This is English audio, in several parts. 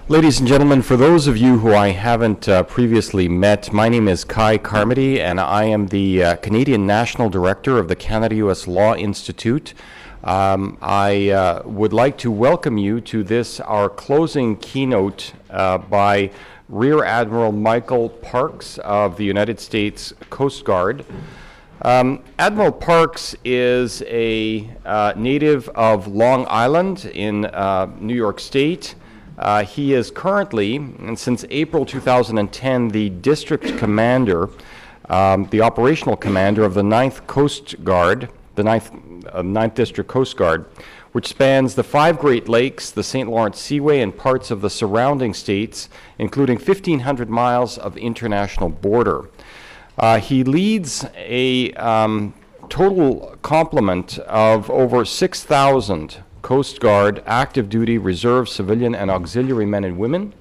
Ladies and gentlemen, for those of you who I haven't previously met, my name is Kai Carmody, and I am the Canadian National Director of the Canada-US Law Institute. I would like to welcome you to this, our closing keynote by Rear Admiral Michael Parks of the United States Coast Guard. Admiral Parks is a native of Long Island in New York State. He is currently, and since April 2010, the district commander, the operational commander of the 9th Coast Guard, the 9th District Coast Guard, which spans the 5 Great Lakes, the St. Lawrence Seaway, and parts of the surrounding states, including 1,500 miles of international border. He leads a total complement of over 6,000 Coast Guard, active duty, reserve, civilian, and auxiliary men and women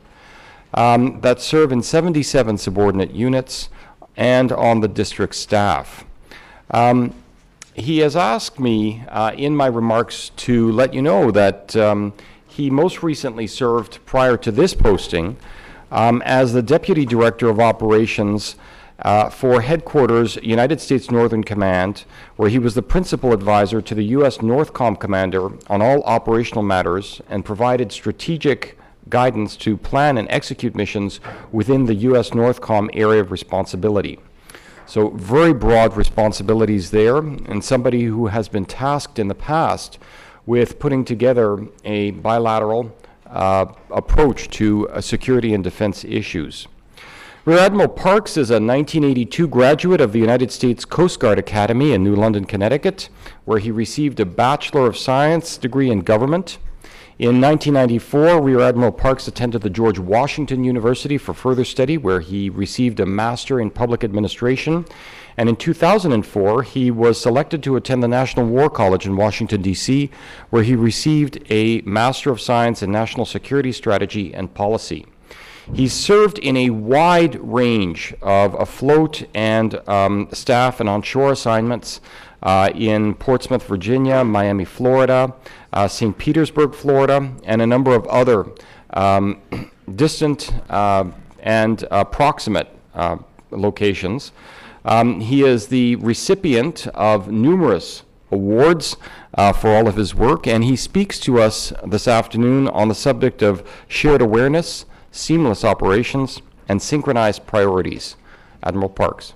that serve in 77 subordinate units and on the district staff. He has asked me in my remarks to let you know that he most recently served, prior to this posting, as the Deputy Director of Operations for Headquarters, United States Northern Command, where he was the principal advisor to the U.S. NORTHCOM commander on all operational matters and provided strategic guidance to plan and execute missions within the U.S. NORTHCOM area of responsibility. So very broad responsibilities there, and somebody who has been tasked in the past with putting together a bilateral approach to security and defense issues. Rear Admiral Parks is a 1982 graduate of the United States Coast Guard Academy in New London, Connecticut, where he received a Bachelor of Science degree in government. In 1994, Rear Admiral Parks attended the George Washington University for further study, where he received a Master in Public Administration. And in 2004, he was selected to attend the National War College in Washington, D.C., where he received a Master of Science in National Security Strategy and Policy. He's served in a wide range of afloat and staff and onshore assignments in Portsmouth, Virginia, Miami, Florida, St. Petersburg, Florida, and a number of other distant and proximate locations. He is the recipient of numerous awards for all of his work, and he speaks to us this afternoon on the subject of shared awareness, seamless operations, and synchronized priorities. Admiral Parks.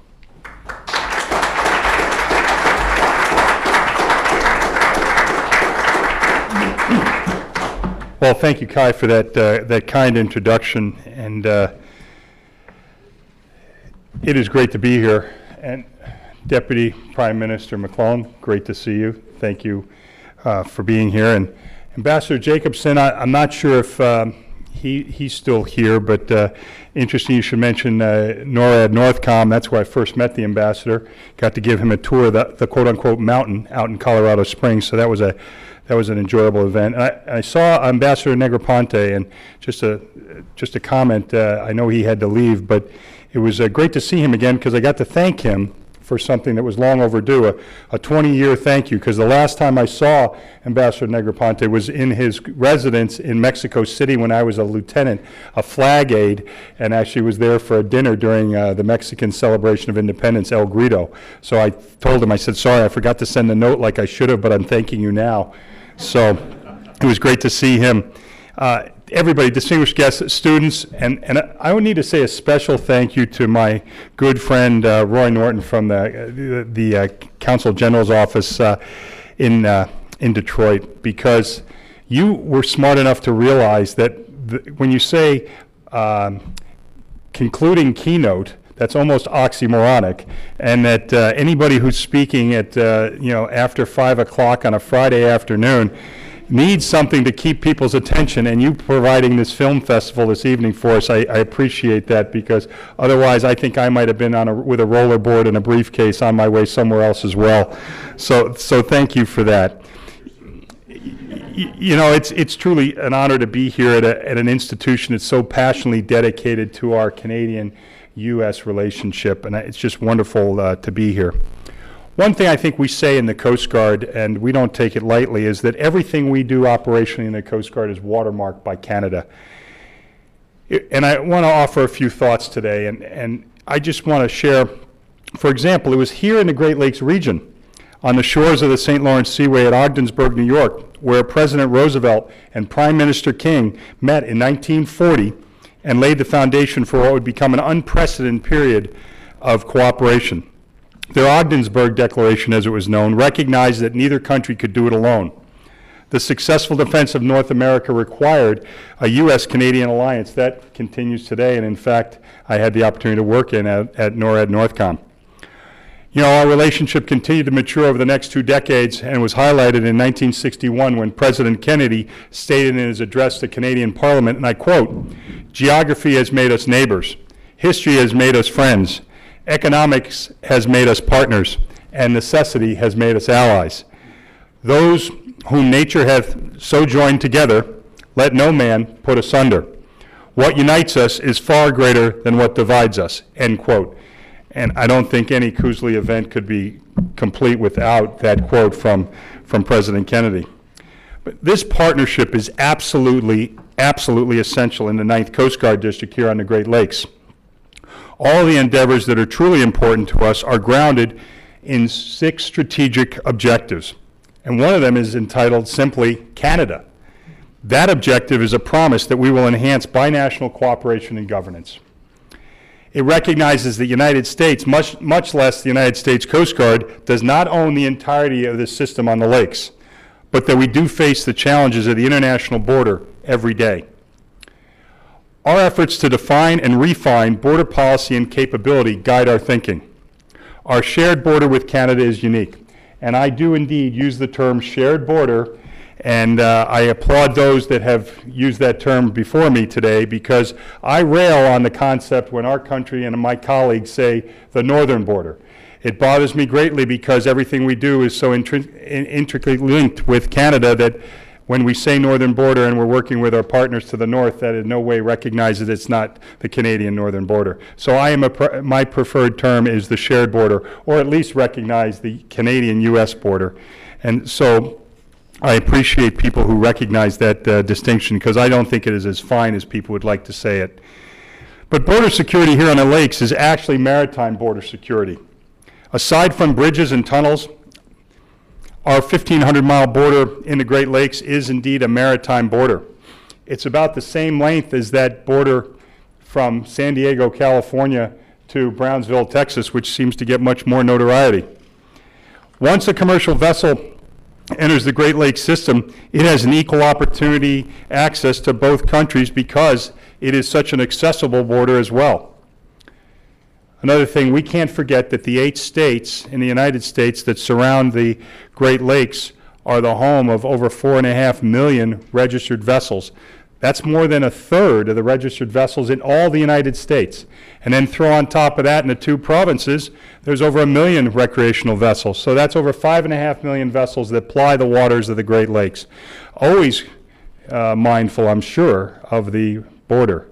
Well, thank you, Kai, for that kind introduction, and it is great to be here. And Deputy Prime Minister McClellan, great to see you. Thank you for being here. And Ambassador Jacobson, I'm not sure if he's still here, but interesting you should mention NORAD NORTHCOM. That's where I first met the ambassador. Got to give him a tour of the quote-unquote mountain out in Colorado Springs, so that was an enjoyable event. And I saw Ambassador Negroponte, and just a comment, I know he had to leave, but it was great to see him again because I got to thank him for something that was long overdue, a 20-year thank you, because the last time I saw Ambassador Negroponte was in his residence in Mexico City when I was a lieutenant, a flag aide, and actually was there for a dinner during the Mexican celebration of independence, El Grito. So I told him, I said, sorry, I forgot to send a note like I should have, but I'm thanking you now. So it was great to see him. Everybody, distinguished guests, students, and I would need to say a special thank you to my good friend Roy Norton from the Consul General's office in Detroit, because you were smart enough to realize that when you say concluding keynote, that's almost oxymoronic, and that anybody who's speaking at after 5 o'clock on a Friday afternoon needs something to keep people's attention, and you providing this film festival this evening for us, I appreciate that, because otherwise I think I might have been with a rollerboard and a briefcase on my way somewhere else as well. So thank you for that. You know, it's truly an honor to be here at an institution that's so passionately dedicated to our Canadian-U.S. relationship, and it's just wonderful to be here. One thing I think we say in the Coast Guard, and we don't take it lightly, is that everything we do operationally in the Coast Guard is watermarked by Canada. And I want to offer a few thoughts today, and I just want to share, for example, it was here in the Great Lakes region, on the shores of the St. Lawrence Seaway at Ogdensburg, New York, where President Roosevelt and Prime Minister King met in 1940 and laid the foundation for what would become an unprecedented period of cooperation. Their Ogdensburg Declaration, as it was known, recognized that neither country could do it alone. The successful defense of North America required a U.S.-Canadian alliance that continues today, and in fact, I had the opportunity to work in at NORAD Northcom. You know, our relationship continued to mature over the next 2 decades and was highlighted in 1961 when President Kennedy stated in his address to Canadian Parliament, and I quote, "Geography has made us neighbors, history has made us friends, economics has made us partners, and necessity has made us allies. Those whom nature hath so joined together, let no man put asunder. What unites us is far greater than what divides us," end quote. And I don't think any Cousley event could be complete without that quote from President Kennedy. But this partnership is absolutely essential in the 9th Coast Guard District here on the Great Lakes. All the endeavors that are truly important to us are grounded in 6 strategic objectives. And one of them is entitled simply Canada. That objective is a promise that we will enhance binational cooperation and governance. It recognizes the United States, much less the United States Coast Guard, does not own the entirety of this system on the lakes, but that we do face the challenges of the international border every day. Our efforts to define and refine border policy and capability guide our thinking. Our shared border with Canada is unique. And I do indeed use the term shared border, and I applaud those that have used that term before me today, because I rail on the concept when our country and my colleagues say the northern border. It bothers me greatly because everything we do is so intricately linked with Canada that when we say northern border and we're working with our partners to the north, that in no way recognizes it's not the Canadian northern border. So my preferred term is the shared border, or at least recognize the Canadian-U.S. border. And so I appreciate people who recognize that distinction, because I don't think it is as fine as people would like to say it. But border security here on the lakes is actually maritime border security. Aside from bridges and tunnels, our 1,500-mile border in the Great Lakes is indeed a maritime border. It's about the same length as that border from San Diego, California to Brownsville, Texas, which seems to get much more notoriety. Once a commercial vessel enters the Great Lakes system, it has an equal opportunity access to both countries because it is such an accessible border as well. Another thing, we can't forget that the 8 states in the United States that surround the Great Lakes are the home of over 4.5 million registered vessels. That's more than 1/3 of the registered vessels in all the United States. And then throw on top of that in the 2 provinces, there's over 1 million recreational vessels. So that's over 5.5 million vessels that ply the waters of the Great Lakes. Always mindful, I'm sure, of the border.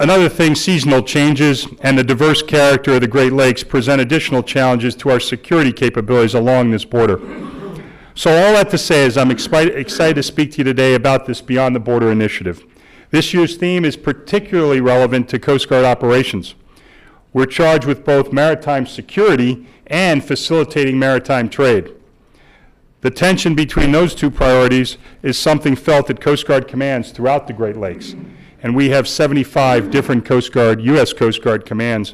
Another thing, seasonal changes and the diverse character of the Great Lakes present additional challenges to our security capabilities along this border. So all that to say is I'm excited to speak to you today about this Beyond the Border initiative. This year's theme is particularly relevant to Coast Guard operations. We're charged with both maritime security and facilitating maritime trade. The tension between those 2 priorities is something felt at Coast Guard commands throughout the Great Lakes. And we have 75 different Coast Guard, U.S. Coast Guard commands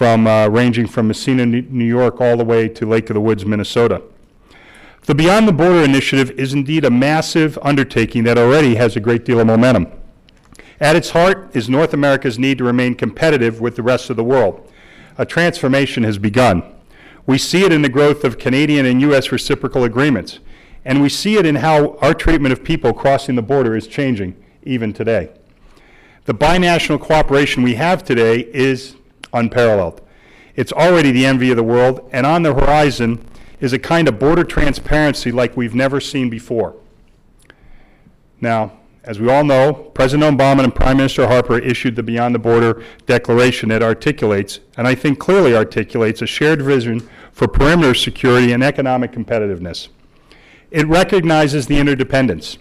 ranging from Messina, New York, all the way to Lake of the Woods, Minnesota. The Beyond the Border initiative is indeed a massive undertaking that already has a great deal of momentum. At its heart is North America's need to remain competitive with the rest of the world. A transformation has begun. We see it in the growth of Canadian and U.S. reciprocal agreements, and we see it in how our treatment of people crossing the border is changing even today. The binational cooperation we have today is unparalleled. It's already the envy of the world, and on the horizon is a kind of border transparency like we've never seen before. Now, as we all know, President Obama and Prime Minister Harper issued the Beyond the Border Declaration that articulates, and I think clearly articulates, a shared vision for perimeter security and economic competitiveness. It recognizes the interdependence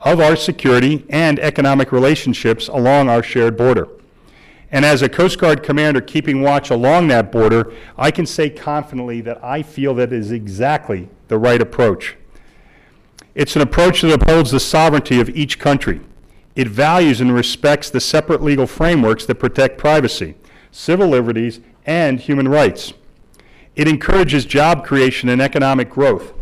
of our security and economic relationships along our shared border. And as a Coast Guard commander keeping watch along that border, I can say confidently that I feel that is exactly the right approach. It's an approach that upholds the sovereignty of each country. It values and respects the separate legal frameworks that protect privacy, civil liberties, and human rights. It encourages job creation and economic growth.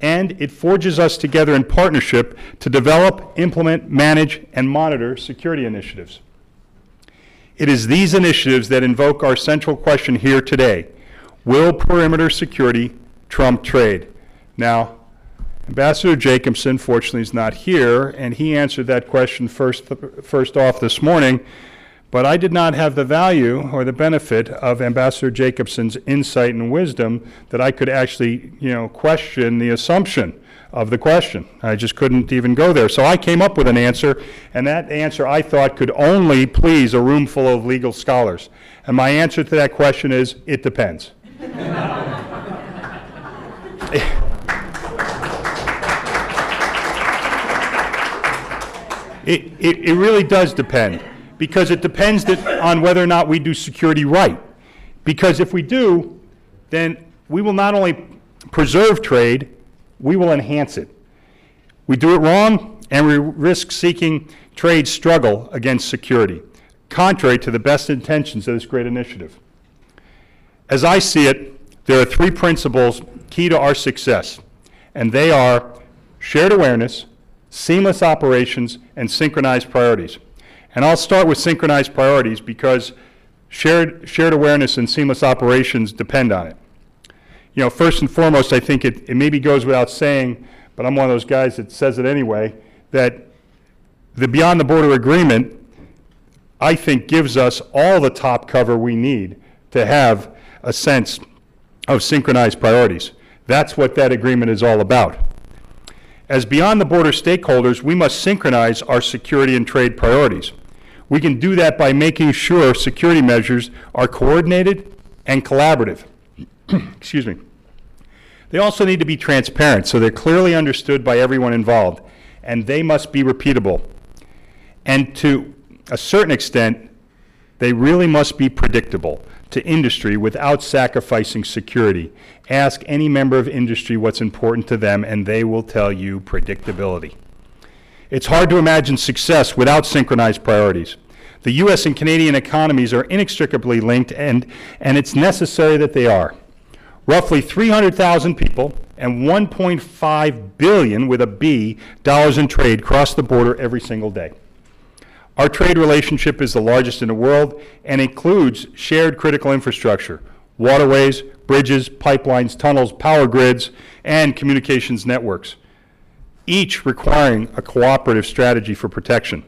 And it forges us together in partnership to develop, implement, manage, and monitor security initiatives. It is these initiatives that invoke our central question here today: will perimeter security trump trade? Now, Ambassador Jacobson, fortunately, is not here, and he answered that question first off this morning, but I did not have the value or the benefit of Ambassador Jacobson's insight and wisdom that I could actually, question the assumption of the question. I just couldn't even go there. So I came up with an answer, and that answer I thought could only please a room full of legal scholars. And my answer to that question is, it depends. It really does depend, because it depends on whether or not we do security right. Because if we do, then we will not only preserve trade, we will enhance it. We do it wrong, and we risk seeking trade struggle against security, contrary to the best intentions of this great initiative. As I see it, there are three principles key to our success, and they are shared awareness, seamless operations, and synchronized priorities. And I'll start with synchronized priorities because shared awareness and seamless operations depend on it. First and foremost, I think it maybe goes without saying, but I'm one of those guys that says it anyway, that the Beyond the Border Agreement, I think, gives us all the top cover we need to have a sense of synchronized priorities. That's what that agreement is all about. As Beyond the Border stakeholders, we must synchronize our security and trade priorities. We can do that by making sure security measures are coordinated and collaborative. Excuse me. They also need to be transparent so they're clearly understood by everyone involved, and they must be repeatable. And to a certain extent, they really must be predictable to industry without sacrificing security. Ask any member of industry what's important to them, and they will tell you predictability. It's hard to imagine success without synchronized priorities. The U.S. and Canadian economies are inextricably linked, and it's necessary that they are. Roughly 300,000 people and $1.5 billion, with a B, dollars in trade cross the border every single day. Our trade relationship is the largest in the world and includes shared critical infrastructure, waterways, bridges, pipelines, tunnels, power grids, and communications networks, each requiring a cooperative strategy for protection.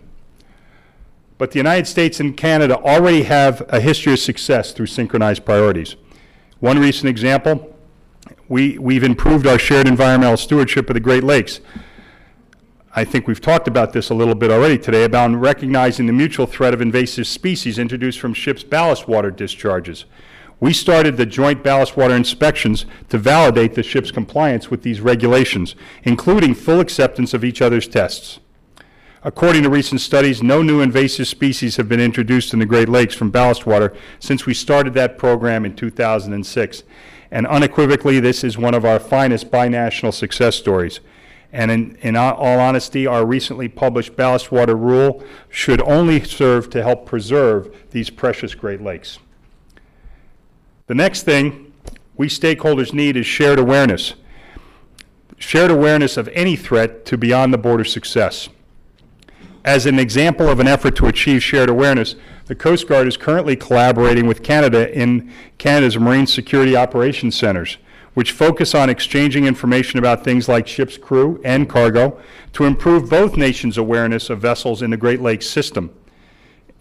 But the United States and Canada already have a history of success through synchronized priorities. One recent example, we've improved our shared environmental stewardship of the Great Lakes. I think we've talked about this a little bit already today, about recognizing the mutual threat of invasive species introduced from ships' ballast water discharges. We started the joint ballast water inspections to validate the ship's compliance with these regulations, including full acceptance of each other's tests. According to recent studies, no new invasive species have been introduced in the Great Lakes from ballast water since we started that program in 2006. And unequivocally, this is one of our finest binational success stories. And in all honesty, our recently published ballast water rule should only serve to help preserve these precious Great Lakes. The next thing we stakeholders need is shared awareness. Shared awareness of any threat to beyond the border success. As an example of an effort to achieve shared awareness, the Coast Guard is currently collaborating with Canada in Canada's Marine Security Operations Centers, which focus on exchanging information about things like ship's crew and cargo to improve both nations' awareness of vessels in the Great Lakes system.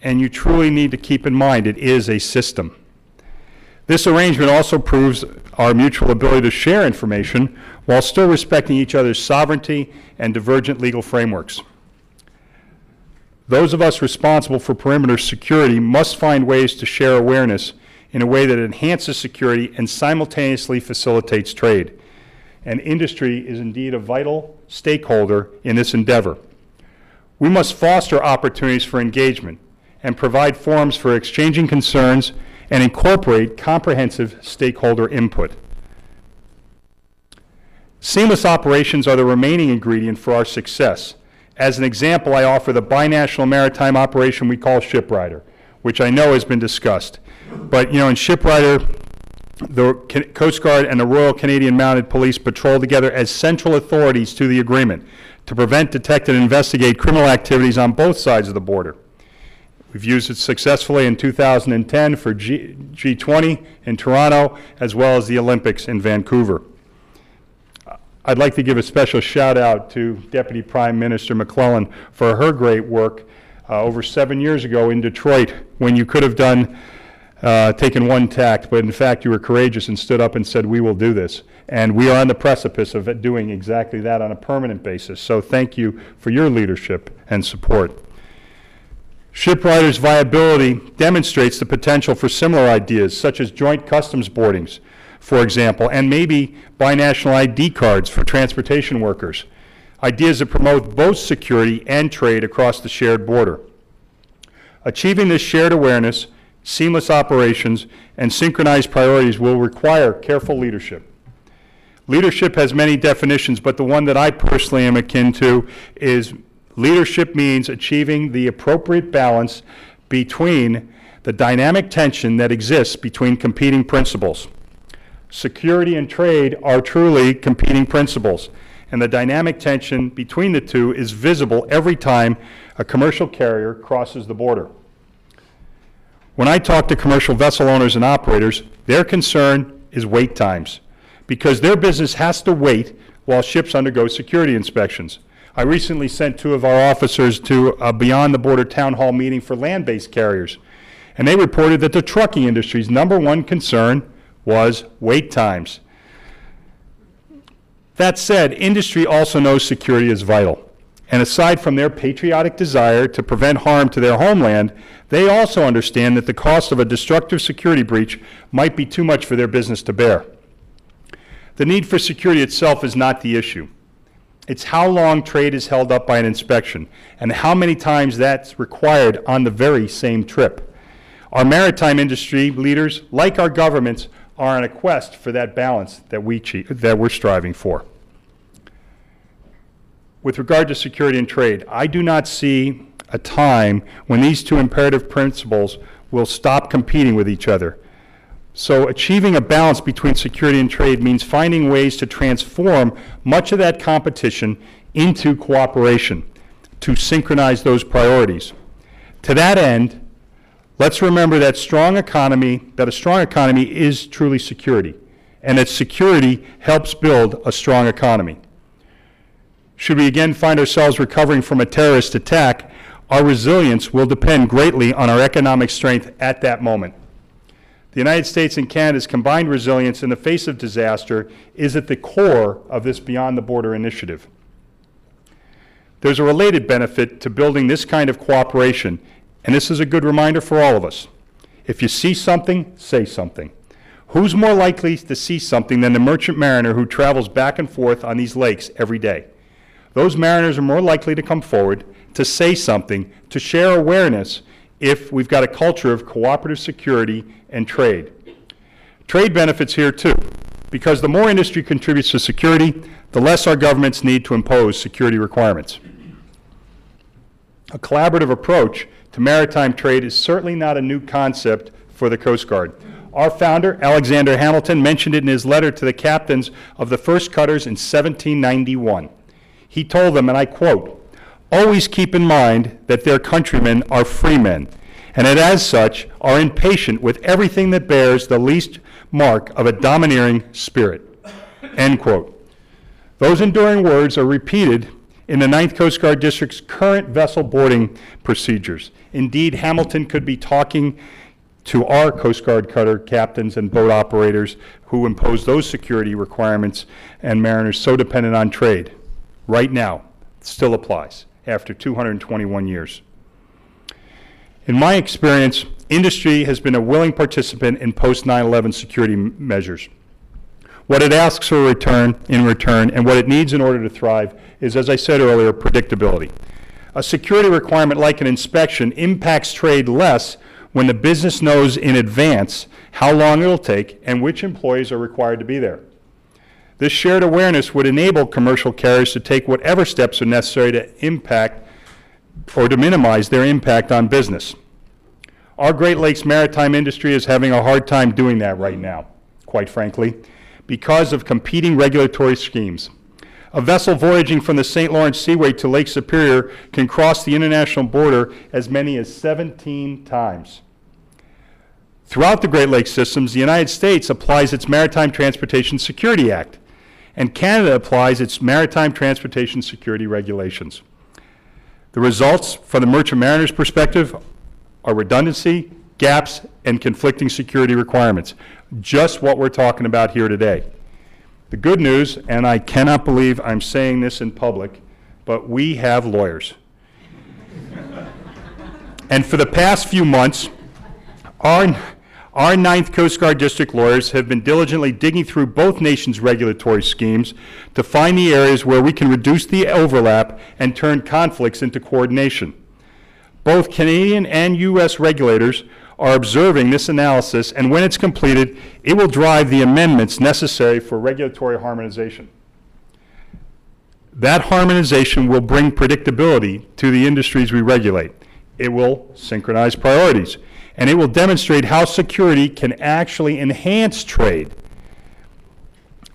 And you truly need to keep in mind it is a system. This arrangement also proves our mutual ability to share information while still respecting each other's sovereignty and divergent legal frameworks. Those of us responsible for perimeter security must find ways to share awareness in a way that enhances security and simultaneously facilitates trade. And industry is indeed a vital stakeholder in this endeavor. We must foster opportunities for engagement and provide forums for exchanging concerns and incorporate comprehensive stakeholder input. Seamless operations are the remaining ingredient for our success. As an example, I offer the binational maritime operation we call Shiprider, which I know has been discussed. But, in Shiprider, the Coast Guard and the Royal Canadian Mounted Police patrol together as central authorities to the agreement to prevent, detect, and investigate criminal activities on both sides of the border. We've used it successfully in 2010 for G20 in Toronto, as well as the Olympics in Vancouver. I'd like to give a special shout out to Deputy Prime Minister McClellan for her great work over 7 years ago in Detroit, when you could have taken one tack, but in fact you were courageous and stood up and said, we will do this. And we are on the precipice of doing exactly that on a permanent basis. So thank you for your leadership and support. Shiprider's viability demonstrates the potential for similar ideas, such as joint customs boardings, for example, and maybe binational ID cards for transportation workers, ideas that promote both security and trade across the shared border. Achieving this shared awareness, seamless operations, and synchronized priorities will require careful leadership. Leadership has many definitions, but the one that I personally am akin to is leadership means achieving the appropriate balance between the dynamic tension that exists between competing principles. Security and trade are truly competing principles, and the dynamic tension between the two is visible every time a commercial carrier crosses the border. When I talk to commercial vessel owners and operators, their concern is wait times, because their business has to wait while ships undergo security inspections. I recently sent 2 of our officers to a Beyond the Border town hall meeting for land-based carriers, and they reported that the trucking industry's #1 concern was wait times. That said, industry also knows security is vital. And aside from their patriotic desire to prevent harm to their homeland, they also understand that the cost of a destructive security breach might be too much for their business to bear. The need for security itself is not the issue. It's how long trade is held up by an inspection and how many times that's required on the very same trip. Our maritime industry leaders, like our governments, are on a quest for that balance that we're striving for. With regard to security and trade, I do not see a time when these 2 imperative principles will stop competing with each other. So achieving a balance between security and trade means finding ways to transform much of that competition into cooperation, to synchronize those priorities. To that end, let's remember that a strong economy is truly security, and that security helps build a strong economy. Should we again find ourselves recovering from a terrorist attack, our resilience will depend greatly on our economic strength at that moment. The United States and Canada's combined resilience in the face of disaster is at the core of this Beyond the Border initiative. There's a related benefit to building this kind of cooperation, and this is a good reminder for all of us. If you see something, say something. Who's more likely to see something than the merchant mariner who travels back and forth on these lakes every day? Those mariners are more likely to come forward, to say something, to share awareness if we've got a culture of cooperative security and trade. Trade benefits here too, because the more industry contributes to security, the less our governments need to impose security requirements. A collaborative approach to maritime trade is certainly not a new concept for the Coast Guard. Our founder, Alexander Hamilton, mentioned it in his letter to the captains of the first cutters in 1791. He told them, and I quote, "Always keep in mind that their countrymen are free men, and that as such are impatient with everything that bears the least mark of a domineering spirit." End quote. Those enduring words are repeated in the 9th Coast Guard District's current vessel boarding procedures. Indeed, Hamilton could be talking to our Coast Guard cutter captains and boat operators who impose those security requirements and mariners so dependent on trade. Right now, it still applies after 221 years. In my experience, industry has been a willing participant in post-9/11 security measures. What it asks for in return, and what it needs in order to thrive is, as I said earlier, predictability. A security requirement like an inspection impacts trade less when the business knows in advance how long it'll take and which employees are required to be there. This shared awareness would enable commercial carriers to take whatever steps are necessary to impact or to minimize their impact on business. Our Great Lakes maritime industry is having a hard time doing that right now, quite frankly, because of competing regulatory schemes. A vessel voyaging from the St. Lawrence Seaway to Lake Superior can cross the international border as many as 17 times. Throughout the Great Lakes systems, the United States applies its Maritime Transportation Security Act, and Canada applies its Maritime Transportation Security regulations. The results, from the merchant mariner's perspective, are redundancy, gaps, and conflicting security requirements. Just what we're talking about here today. The good news, and I cannot believe I'm saying this in public, but we have lawyers. And for the past few months, our 9th Coast Guard District lawyers have been diligently digging through both nations' regulatory schemes to find the areas where we can reduce the overlap and turn conflicts into coordination. Both Canadian and U.S. regulators are observing this analysis, and when it's completed, it will drive the amendments necessary for regulatory harmonization. That harmonization will bring predictability to the industries we regulate. It will synchronize priorities, and it will demonstrate how security can actually enhance trade.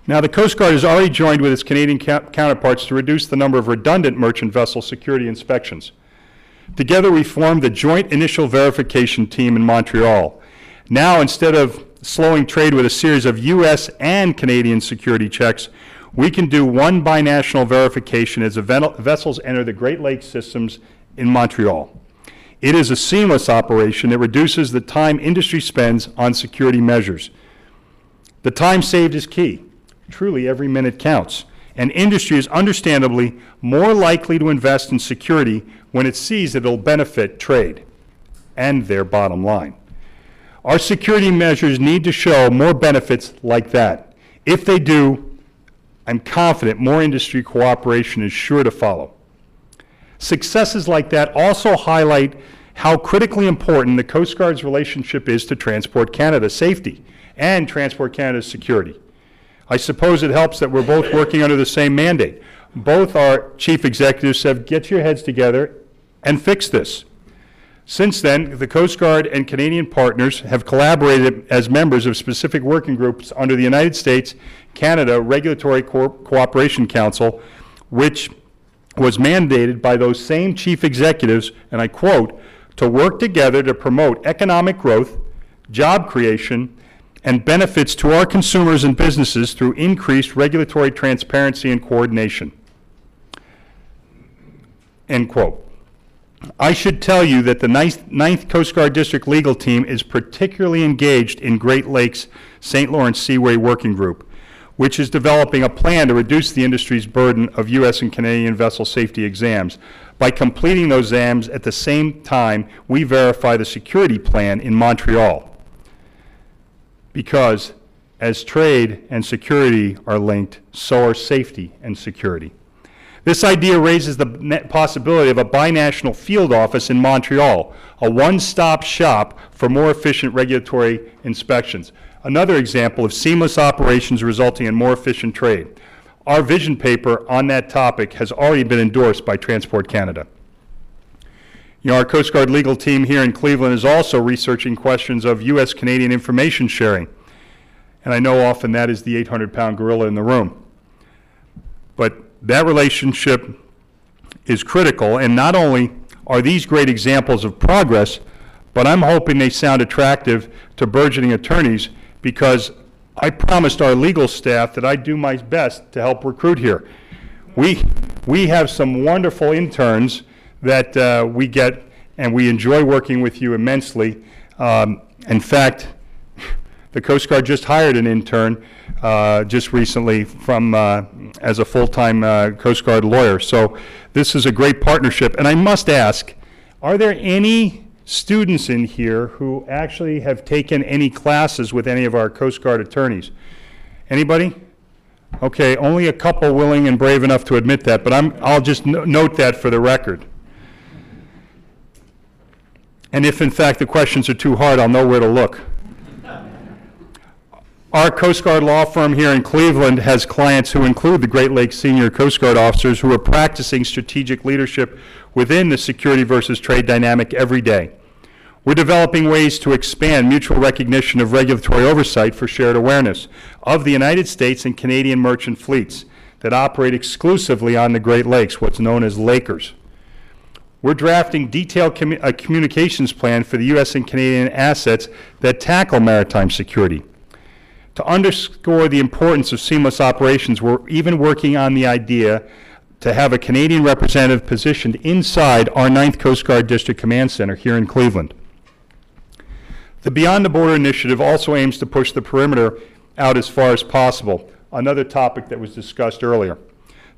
Now, the Coast Guard has already joined with its Canadian counterparts to reduce the number of redundant merchant vessel security inspections. Together, we formed the Joint Initial Verification Team in Montreal. Now, instead of slowing trade with a series of U.S. and Canadian security checks, we can do one binational verification as the vessels enter the Great Lakes systems in Montreal. It is a seamless operation that reduces the time industry spends on security measures. The time saved is key. Truly, every minute counts. And industry is understandably more likely to invest in security when it sees that it'll benefit trade and their bottom line. Our security measures need to show more benefits like that. If they do, I'm confident more industry cooperation is sure to follow. Successes like that also highlight how critically important the Coast Guard's relationship is to Transport Canada's safety and Transport Canada's security. I suppose it helps that we're both working under the same mandate. Both our chief executives said, get your heads together and fix this. Since then, the Coast Guard and Canadian partners have collaborated as members of specific working groups under the United States-Canada Regulatory Cooperation Council, which was mandated by those same chief executives, and I quote, to work together to promote economic growth, job creation, and benefits to our consumers and businesses through increased regulatory transparency and coordination. End quote. I should tell you that the 9th Coast Guard District legal team is particularly engaged in Great Lakes St. Lawrence Seaway Working Group, which is developing a plan to reduce the industry's burden of U.S. and Canadian vessel safety exams by completing those exams at the same time we verify the security plan in Montreal. Because as trade and security are linked, so are safety and security. This idea raises the possibility of a binational field office in Montreal, a one-stop shop for more efficient regulatory inspections. Another example of seamless operations resulting in more efficient trade. Our vision paper on that topic has already been endorsed by Transport Canada. You know, our Coast Guard legal team here in Cleveland is also researching questions of U.S.-Canadian information sharing. And I know often that is the 800-pound gorilla in the room. But that relationship is critical, and not only are these great examples of progress, but I'm hoping they sound attractive to burgeoning attorneys, because I promised our legal staff that I'd do my best to help recruit here. We have some wonderful interns that we get, and we enjoy working with you immensely. In fact, the Coast Guard just hired an intern just recently from as a full-time Coast Guard lawyer. So this is a great partnership. And I must ask, are there any students in here who actually have taken any classes with any of our Coast Guard attorneys? Anybody? Okay, only a couple willing and brave enough to admit that, but I'll just note that for the record. And if in fact the questions are too hard, I'll know where to look. Our Coast Guard law firm here in Cleveland has clients who include the Great Lakes senior Coast Guard officers who are practicing strategic leadership within the security versus trade dynamic every day. We're developing ways to expand mutual recognition of regulatory oversight for shared awareness of the United States and Canadian merchant fleets that operate exclusively on the Great Lakes, what's known as Lakers. We're drafting detailed a communications plan for the U.S. and Canadian assets that tackle maritime security. To underscore the importance of seamless operations, we're even working on the idea to have a Canadian representative positioned inside our 9th Coast Guard District Command Center here in Cleveland. The Beyond the Border initiative also aims to push the perimeter out as far as possible, another topic that was discussed earlier.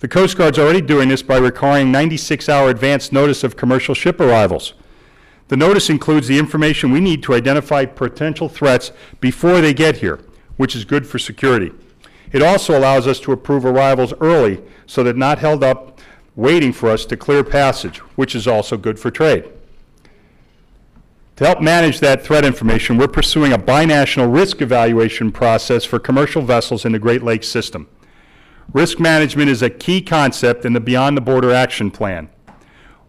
The Coast Guard's already doing this by requiring 96-hour advance notice of commercial ship arrivals. The notice includes the information we need to identify potential threats before they get here, which is good for security. It also allows us to approve arrivals early so that not held up waiting for us to clear passage, which is also good for trade. To help manage that threat information, we're pursuing a binational risk evaluation process for commercial vessels in the Great Lakes system. Risk management is a key concept in the Beyond the Border Action Plan.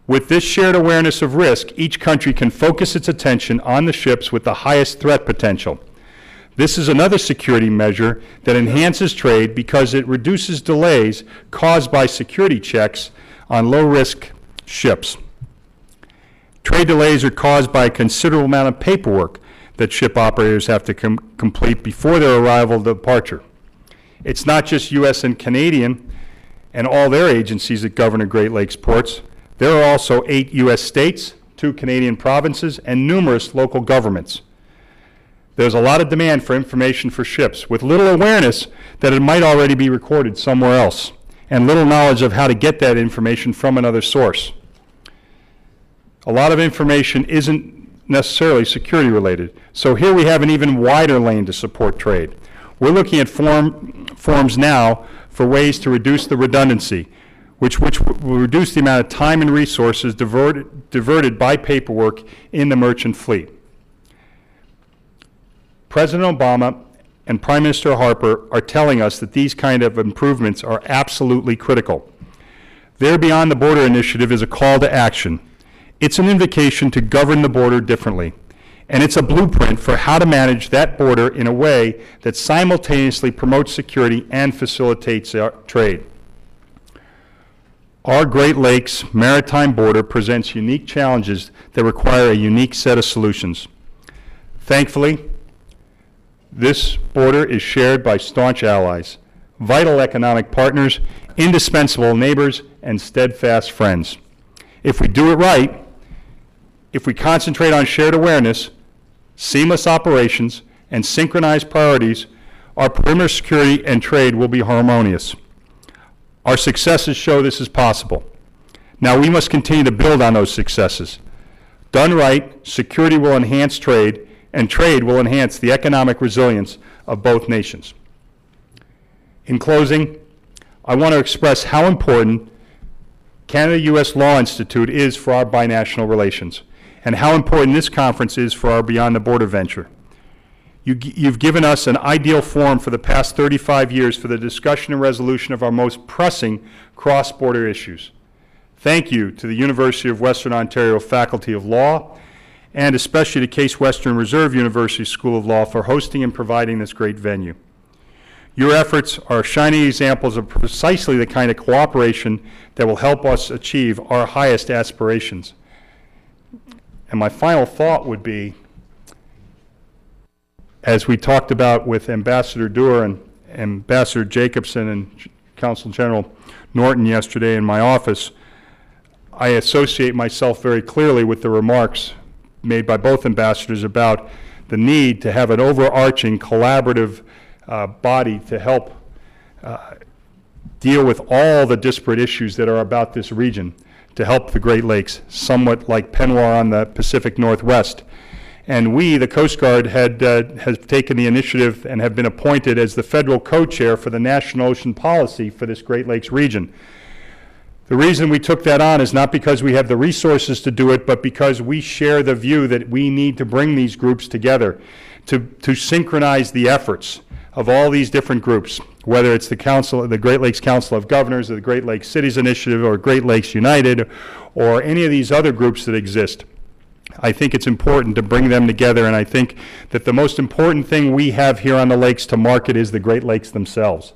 With this shared awareness of risk, each country can focus its attention on the ships with the highest threat potential. This is another security measure that enhances trade because it reduces delays caused by security checks on low-risk ships. Trade delays are caused by a considerable amount of paperwork that ship operators have to complete before their arrival to departure. It's not just U.S. and Canadian and all their agencies that govern the Great Lakes ports. There are also 8 U.S. states, 2 Canadian provinces, and numerous local governments. There's a lot of demand for information for ships, with little awareness that it might already be recorded somewhere else, and little knowledge of how to get that information from another source. A lot of information isn't necessarily security related, so here we have an even wider lane to support trade. We're looking at forms now for ways to reduce the redundancy, which will reduce the amount of time and resources diverted by paperwork in the merchant fleet. President Obama and Prime Minister Harper are telling us that these kind of improvements are absolutely critical. Their Beyond the Border initiative is a call to action. It's an invitation to govern the border differently, and it's a blueprint for how to manage that border in a way that simultaneously promotes security and facilitates trade. Our Great Lakes maritime border presents unique challenges that require a unique set of solutions. Thankfully, this border is shared by staunch allies, vital economic partners, indispensable neighbors, and steadfast friends. If we do it right, if we concentrate on shared awareness, seamless operations, and synchronized priorities, our perimeter security and trade will be harmonious. Our successes show this is possible. Now we must continue to build on those successes. Done right, security will enhance trade, and trade will enhance the economic resilience of both nations. In closing, I want to express how important Canada-U.S. Law Institute is for our binational relations, and how important this conference is for our Beyond the Border venture. You've given us an ideal forum for the past 35 years for the discussion and resolution of our most pressing cross-border issues. Thank you to the University of Western Ontario Faculty of Law, and especially to Case Western Reserve University School of Law for hosting and providing this great venue. Your efforts are shining examples of precisely the kind of cooperation that will help us achieve our highest aspirations. And my final thought would be, as we talked about with Ambassador Doer and Ambassador Jacobson and Consul General Norton yesterday in my office, I associate myself very clearly with the remarks made by both ambassadors about the need to have an overarching collaborative body to help deal with all the disparate issues that are about this region, to help the Great Lakes, somewhat like Penwar on the Pacific Northwest. And we, the Coast Guard, has taken the initiative and have been appointed as the federal co-chair for the National Ocean Policy for this Great Lakes region. The reason we took that on is not because we have the resources to do it, but because we share the view that we need to bring these groups together to synchronize the efforts of all these different groups, whether it's the Great Lakes Council of Governors, or the Great Lakes Cities Initiative, or Great Lakes United, or any of these other groups that exist. I think it's important to bring them together, and I think that the most important thing we have here on the lakes to market is the Great Lakes themselves.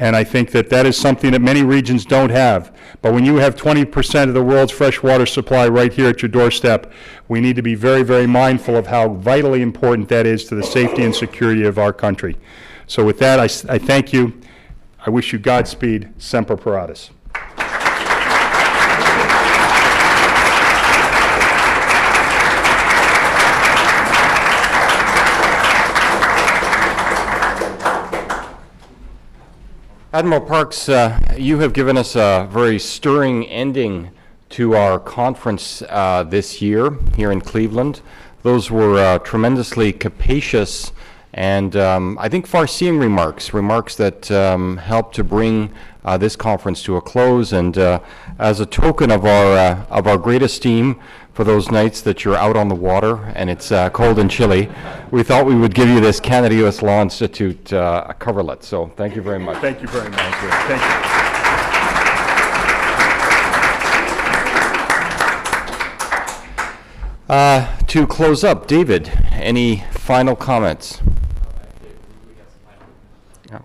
And I think that that is something that many regions don't have. But when you have 20% of the world's fresh water supply right here at your doorstep, we need to be very, very mindful of how vitally important that is to the safety and security of our country. So with that, I thank you. I wish you Godspeed. Semper Paratus. Admiral Parks, you have given us a very stirring ending to our conference this year here in Cleveland. Those were tremendously capacious and I think far-seeing remarks that helped to bring this conference to a close. And as a token of our great esteem for those nights that you're out on the water and it's cold and chilly, we thought we would give you this Canada U.S. Law Institute coverlet. So thank you very much. Thank you very much. Thank you. To close up, David, any final comments? Yeah.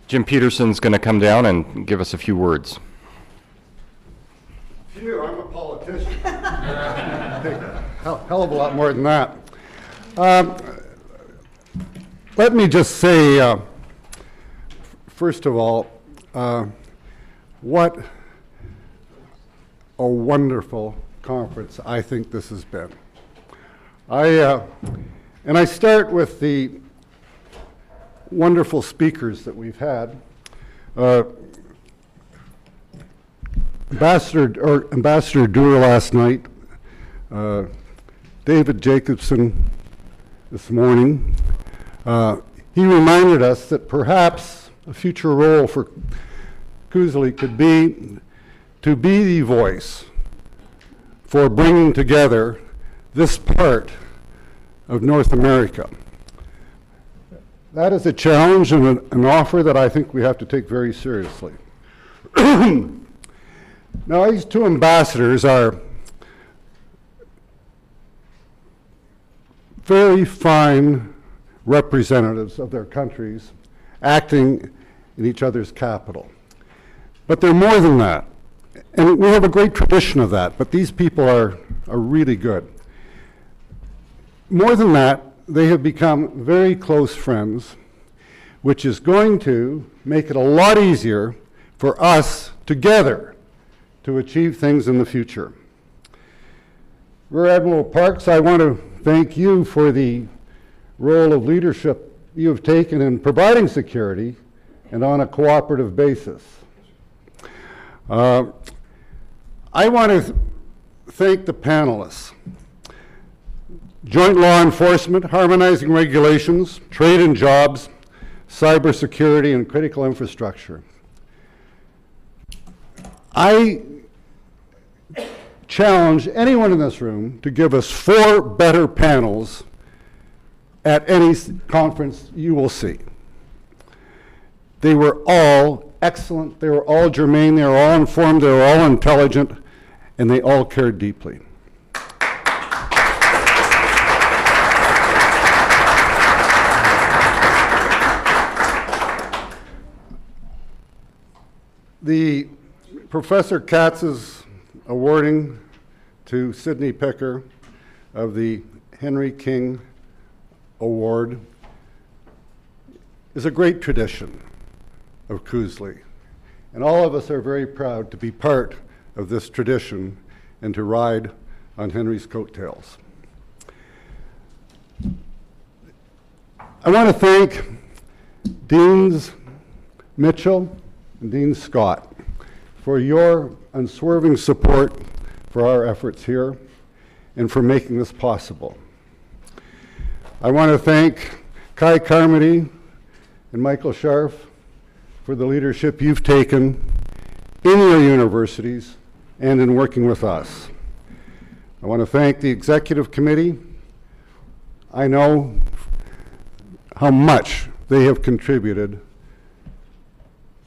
Jim Peterson's going to come down and give us a few words. Phew, I'm a politician. Hell of a lot more than that. Let me just say, first of all, what a wonderful conference I think this has been. And I start with the wonderful speakers that we've had. Ambassador Doer last night, David Jacobson this morning. He reminded us that perhaps a future role for CUSLI could be to be the voice for bringing together this part of North America. That is a challenge and an offer that I think we have to take very seriously. Now, these two ambassadors are very fine representatives of their countries acting in each other's capital. But they're more than that. And we have a great tradition of that, but these people are really good. More than that, they have become very close friends, which is going to make it a lot easier for us together to achieve things in the future. Rear Admiral Parks, I want to thank you for the role of leadership you have taken in providing security and on a cooperative basis. I want to thank the panelists. Joint law enforcement, harmonizing regulations, trade and jobs, cybersecurity, and critical infrastructure. I challenge anyone in this room to give us 4 better panels at any conference you will see. They were all excellent, they were all germane, they were all informed, they were all intelligent, and they all cared deeply. The Professor Katz's awarding to Sidney Picker of the Henry King Award is a great tradition of CUSLI. And all of us are very proud to be part of this tradition and to ride on Henry's coattails. I want to thank Deans Mitchell and Dean Scott for your unswerving support for our efforts here and for making this possible. I want to thank Kai Carmody and Michael Scharf for the leadership you've taken in your universities and in working with us. I want to thank the Executive Committee. I know how much they have contributed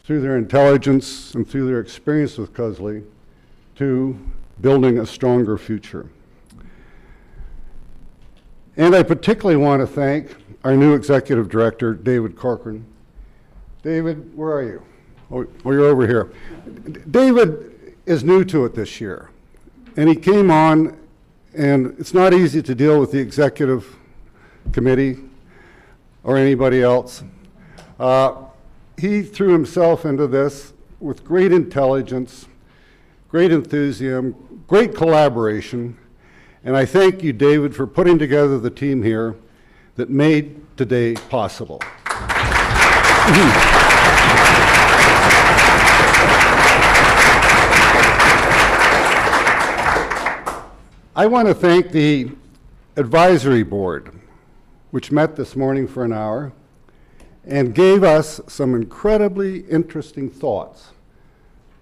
through their intelligence and through their experience with CUSLI to building a stronger future. And I particularly want to thank our new Executive Director, David Corcoran. David, where are you? Oh, you're over here. David is new to it this year, and he came on, and it's not easy to deal with the Executive Committee or anybody else. He threw himself into this with great intelligence, great enthusiasm, great collaboration, and I thank you, David, for putting together the team here that made today possible. I want to thank the advisory board, which met this morning for an hour and gave us some incredibly interesting thoughts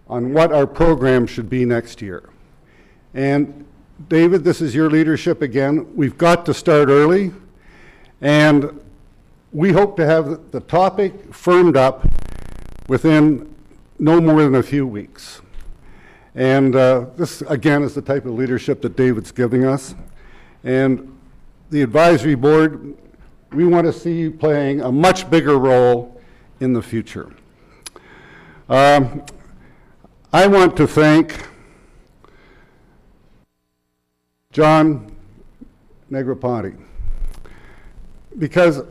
on what our program should be next year. And David, this is your leadership again. We've got to start early, and we hope to have the topic firmed up within no more than a few weeks. And this, again, is the type of leadership that David's giving us. And the advisory board, we want to see you playing a much bigger role in the future. I want to thank John Negroponte, because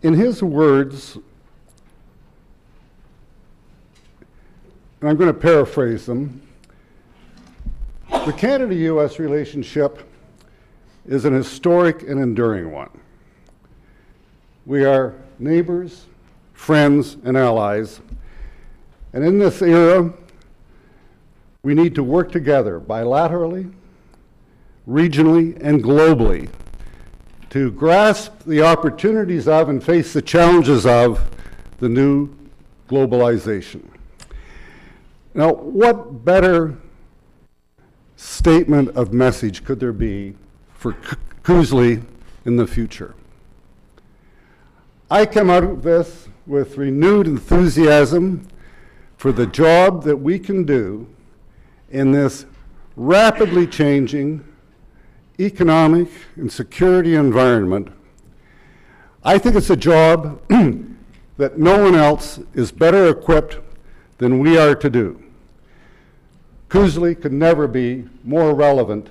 in his words, and I'm going to paraphrase them, the Canada-US relationship is an historic and enduring one. We are neighbors, friends, and allies, and in this era, we need to work together bilaterally, regionally, and globally to grasp the opportunities of and face the challenges of the new globalization. Now, what better statement of message could there be for CUSLI in the future? I come out of this with renewed enthusiasm for the job that we can do in this rapidly changing economic and security environment. I think it's a job that no one else is better equipped than we are to do. CUSLI could never be more relevant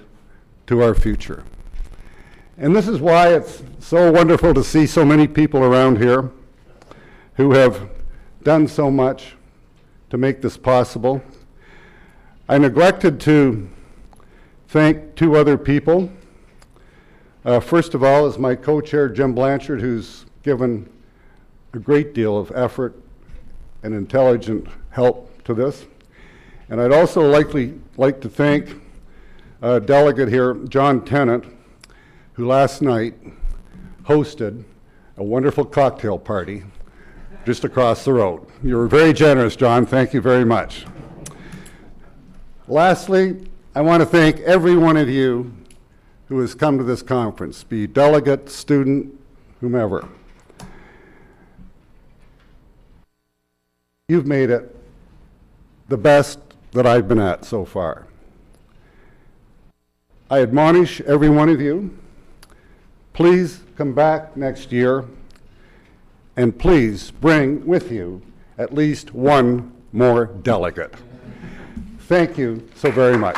to our future. And this is why it's so wonderful to see so many people around here who have done so much to make this possible. I neglected to thank two other people. First of all is my co-chair, Jim Blanchard, who's given a great deal of effort and intelligent help to this. And I'd also like to thank a delegate here, John Tennant, who last night hosted a wonderful cocktail party just across the road. You were very generous, John. Thank you very much. Lastly, I want to thank every one of you who has come to this conference, be delegate, student, whomever. You've made it the best that I've been at so far. I admonish every one of you, please come back next year, and please bring with you at least one more delegate. Thank you so very much.